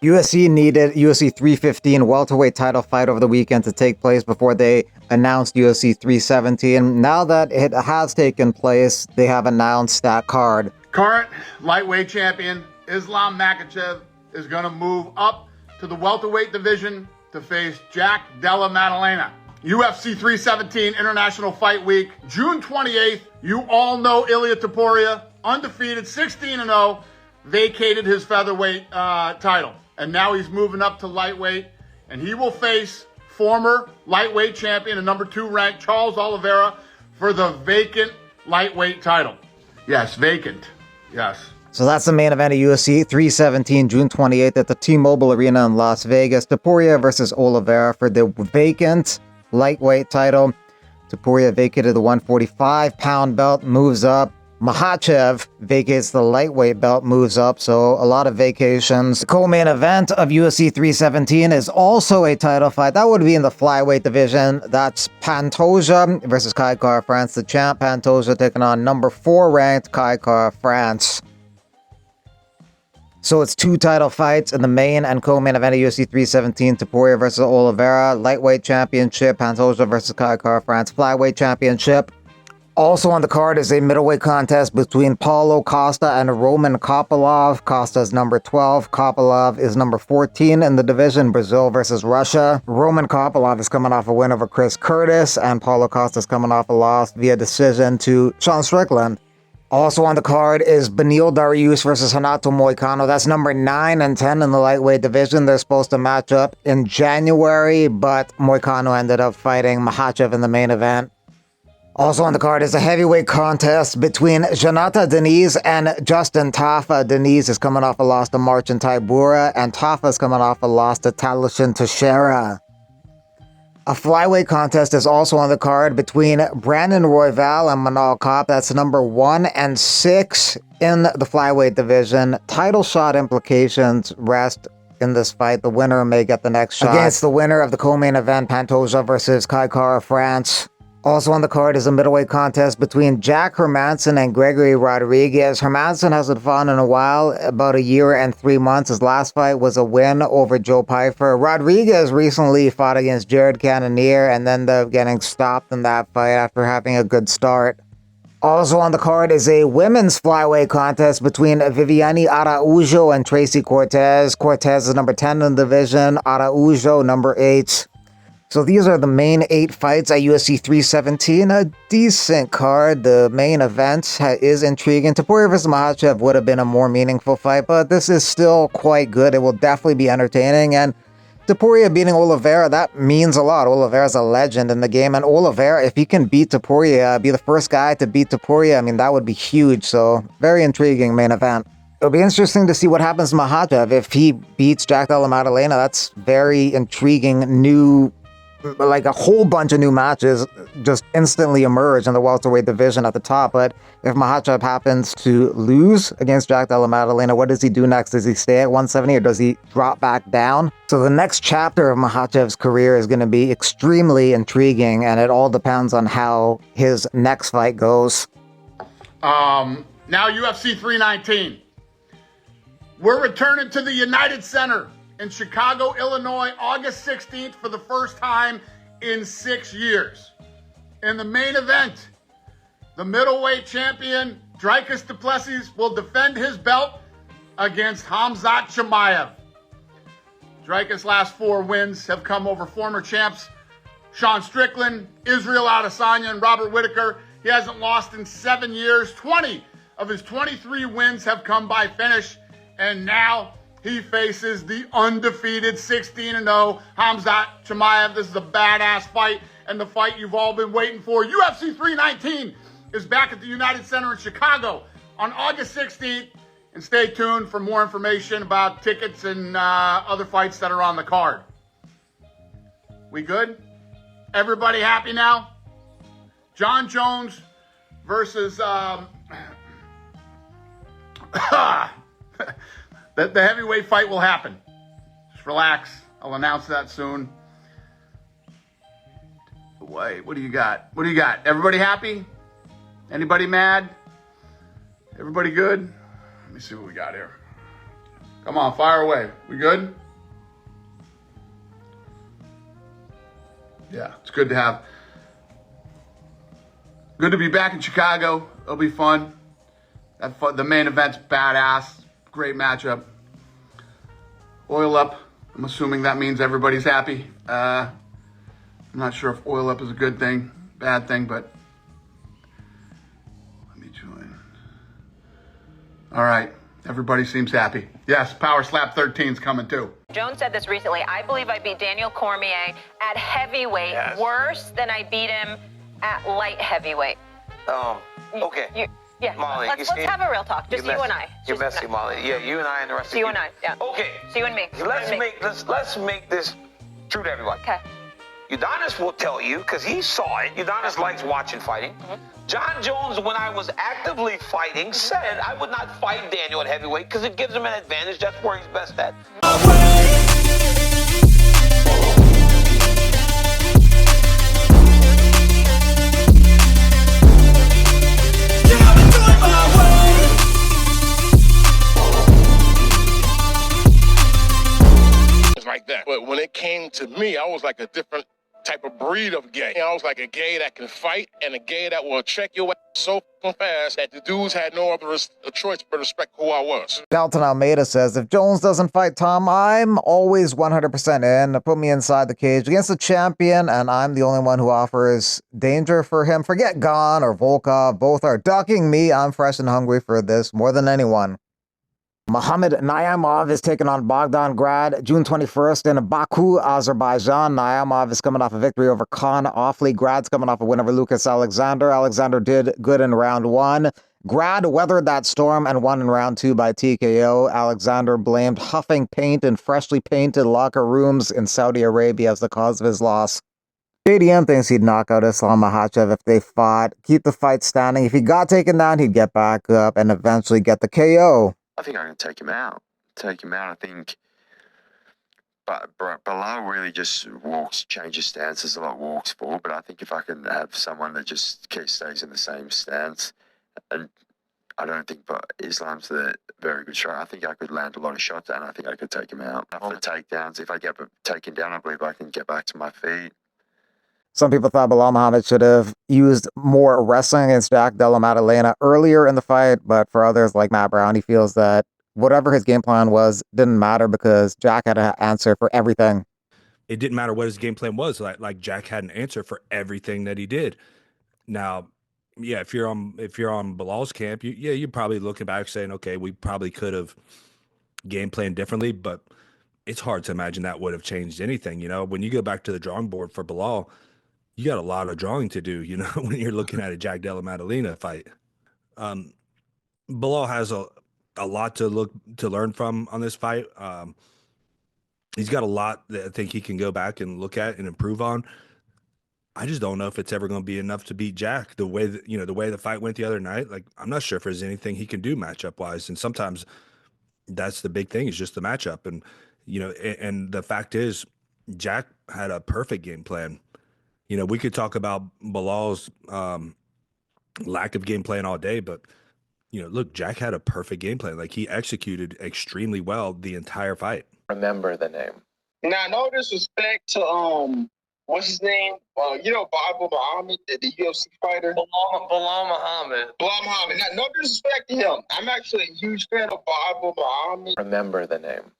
UFC needed UFC 315 welterweight title fight over the weekend to take place before they announced UFC 317. Now that it has taken place, they have announced that card. Current lightweight champion Islam Makhachev is going to move up to the welterweight division to face Jack Della Maddalena. UFC 317 International Fight Week, June 28th. You all know Ilia Topuria, undefeated, 16-0, vacated his featherweight title. And now he's moving up to lightweight, and he will face former lightweight champion and number 2 ranked Charles Oliveira for the vacant lightweight title. Yes, vacant. Yes. So that's the main event of UFC 317, June 28th at the T-Mobile Arena in Las Vegas. Topuria versus Oliveira for the vacant lightweight title. Topuria vacated the 145-pound belt, moves up. Makhachev vacates the lightweight belt, moves up, so a lot of vacations. The co-main event of UFC 317 is also a title fight. That would be in the flyweight division. That's Pantoja versus Kai Kara-France. The champ, Pantoja, taking on number 4 ranked Kai Kara-France. So it's 2 title fights in the main and co-main event of UFC 317. Topuria versus Oliveira, lightweight championship. Pantoja versus Kai Kara-France, flyweight championship. Also on the card is a middleweight contest between Paulo Costa and Roman Kopylov. Costa is number 12. Kopylov is number 14 in the division. Brazil versus Russia. Roman Kopylov is coming off a win over Chris Curtis, and Paulo Costa is coming off a loss via decision to Sean Strickland. Also on the card is Beneil Dariush versus Renato Moicano. That's number 9 and 10 in the lightweight division. They're supposed to match up in January, but Moicano ended up fighting Makhachev in the main event. Also on the card is a heavyweight contest between Jonata Deniz and Justin Tafa. Deniz is coming off a loss to Marcin Tybura, and Tafa is coming off a loss to Talushin Teixeira. A flyweight contest is also on the card between Brandon Royval and Manal Kape. That's number 1 and 6 in the flyweight division. Title shot implications rest in this fight. The winner may get the next shot against the winner of the co-main event, Pantoja versus Kai Kara-France. Also on the card is a middleweight contest between Jack Hermansson and Gregory Rodriguez. Hermansson hasn't fought in a while, about a year and 3 months. His last fight was a win over Joe Pyfer. Rodriguez recently fought against Jared Cannonier and then ended up getting stopped in that fight after having a good start. Also on the card is a women's flyweight contest between Viviane Araujo and Tracy Cortez. Cortez is number 10 in the division, Araujo number 8. So these are the main 8 fights at UFC 317. A decent card. The main event is intriguing. Topuria vs. Makhachev would have been a more meaningful fight, but this is still quite good. It will definitely be entertaining. And Topuria beating Oliveira, that means a lot. Oliveira's a legend in the game. And Oliveira, if he can beat Topuria, be the first guy to beat Topuria, I mean, that would be huge. So very intriguing main event. It'll be interesting to see what happens to Makhachev. If he beats Jack Della Maddalena, that's very intriguing new, like a whole bunch of new matches just instantly emerge in the welterweight division at the top. But if Makhachev happens to lose against Jack Della Maddalena, what does he do next? Does he stay at 170 or does he drop back down? So the next chapter of Makhachev's career is going to be extremely intriguing, and it all depends on how his next fight goes. Now UFC 319. We're returning to the United Center in Chicago, Illinois, August 16th for the first time in 6 years. In the main event, the middleweight champion, Dricus du Plessis, will defend his belt against Khamzat Chimaev. Dricus' last 4 wins have come over former champs Sean Strickland, Israel Adesanya, and Robert Whittaker. He hasn't lost in 7 years. 20 of his 23 wins have come by finish, and now he faces the undefeated 16-0 Khamzat Chimaev. This is a badass fight, and the fight you've all been waiting for. UFC 319 is back at the United Center in Chicago on August 16th. And stay tuned for more information about tickets and other fights that are on the card. We good? Everybody happy now? John Jones versus... The heavyweight fight will happen. Just relax. I'll announce that soon. Wait, what do you got? What do you got? Everybody happy? Anybody mad? Everybody good? Let me see what we got here. Come on, fire away. We good? Yeah, it's good to be back in Chicago. It'll be fun. The main event's badass. Great matchup. Oil up. I'm assuming that means everybody's happy. I'm not sure if oil up is a good thing, bad thing, but let me join. All right. Everybody seems happy. Yes, Power Slap 13's coming too. Jones said this recently. I believe I beat Daniel Cormier at heavyweight worse than I beat him at light heavyweight. Okay. Yeah, Molly, let's have a real talk. Just you and I. You're messy, Molly. Yeah, you and I and the rest of you. You and I, yeah. Okay. So you and me. Let's make this true to everybody. Okay. Udonis will tell you, because he saw it. Udonis likes watching fighting. John Jones, when I was actively fighting, said I would not fight Daniel at heavyweight because it gives him an advantage. That's where he's best at. Like that. But when it came to me, I was like a different type of breed of gay. I was like a gay that can fight and a gay that will check your ass so fast that the dudes had no other choice but respect who I was. Dalton Almeida says, if Jones doesn't fight Tom, I'm always 100% in. Put me inside the cage against the champion, and I'm the only one who offers danger for him. Forget Gane or Volkov. Both are ducking me. I'm fresh and hungry for this more than anyone. Muhammad Naimov is taking on Bogdan Grad June 21st in Baku, Azerbaijan. Naimov is coming off a victory over Khan Offley. Grad's coming off a win over Lucas Alexander. Alexander did good in round 1. Grad weathered that storm and won in round 2 by TKO. Alexander blamed huffing paint in freshly painted locker rooms in Saudi Arabia as the cause of his loss. JDM thinks he'd knock out Islam Makhachev if they fought, keep the fight standing. If he got taken down, he'd get back up and eventually get the KO. I think I can take him out. I think, but Belal really just changes stances a lot, walks forward. But I think if I can have someone that just stays in the same stance, and I don't think Islam's the very good shot. I think I could land a lot of shots, and I think I could take him out. After takedowns, if I get taken down, I believe I can get back to my feet. Some people thought Belal Muhammad should have used more wrestling against Jack Della Maddalena earlier in the fight, but for others like Matt Brown, he feels that whatever his game plan was didn't matter because Jack had an answer for everything. It didn't matter what his game plan was. Like Jack had an answer for everything that he did. Now, yeah, if you're on Belal's camp, you're probably looking back saying, okay, we probably could have game planned differently, but it's hard to imagine that would have changed anything. You know, when you go back to the drawing board for Belal, you got a lot of drawing to do, you know, when you're looking at a Jack Della Maddalena fight. Belal has a lot to learn from on this fight. He's got a lot that I think he can go back and look at and improve on. I just don't know if it's ever going to be enough to beat Jack the way that, the way the fight went the other night. Like, I'm not sure if there's anything he can do matchup wise. And sometimes that's the big thing, is just the matchup. And, and the fact is Jack had a perfect game plan. We could talk about Belal's lack of game plan all day, but, look, Jack had a perfect game plan. Like, he executed extremely well the entire fight. Remember the name. Now, no disrespect to, what's his name? Babu Muhammad, the UFC fighter. Belal Muhammad. Belal Muhammad. Now, no disrespect to him. I'm actually a huge fan of Babu Muhammad. Remember the name.